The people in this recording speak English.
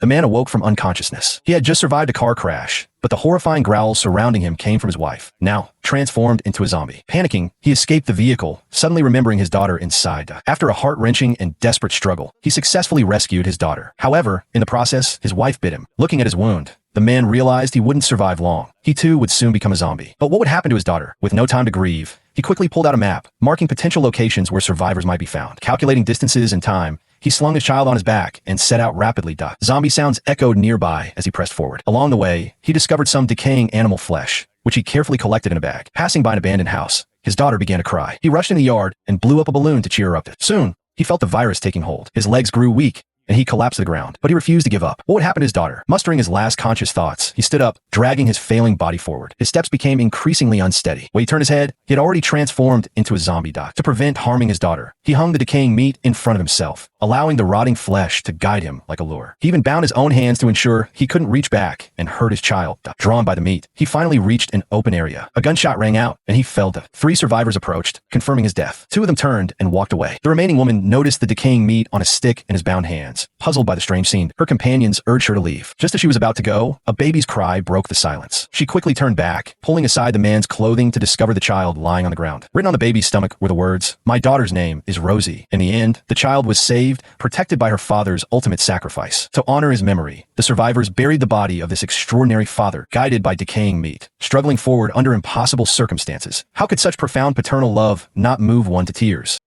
The man awoke from unconsciousness. He had just survived a car crash, but the horrifying growls surrounding him came from his wife, now transformed into a zombie. Panicking, he escaped the vehicle, suddenly remembering his daughter inside. After a heart-wrenching and desperate struggle, he successfully rescued his daughter. However, in the process, his wife bit him. Looking at his wound, the man realized he wouldn't survive long. He too would soon become a zombie. But what would happen to his daughter? With no time to grieve, he quickly pulled out a map, marking potential locations where survivors might be found. Calculating distances and time, he slung his child on his back and set out rapidly. Zombie sounds echoed nearby as he pressed forward. Along the way, he discovered some decaying animal flesh, which he carefully collected in a bag. Passing by an abandoned house, his daughter began to cry. He rushed in the yard and blew up a balloon to cheer her up. Soon, he felt the virus taking hold. His legs grew weak, and he collapsed to the ground. But he refused to give up. What would happen to his daughter? Mustering his last conscious thoughts, he stood up, dragging his failing body forward. His steps became increasingly unsteady. When he turned his head, he had already transformed into a zombie. To prevent harming his daughter, he hung the decaying meat in front of himself, allowing the rotting flesh to guide him like a lure. He even bound his own hands to ensure he couldn't reach back and hurt his child. Drawn by the meat, he finally reached an open area. A gunshot rang out, and he fell. 3 survivors approached, confirming his death. 2 of them turned and walked away. The remaining woman noticed the decaying meat on a stick in his bound hands. Puzzled by the strange scene, her companions urged her to leave. Just as she was about to go, a baby's cry broke the silence. She quickly turned back, pulling aside the man's clothing to discover the child lying on the ground. Written on the baby's stomach were the words, "My daughter's name is Rosie." In the end, the child was saved, protected by her father's ultimate sacrifice. To honor his memory, the survivors buried the body of this extraordinary father, guided by decaying meat, struggling forward under impossible circumstances. How could such profound paternal love not move one to tears?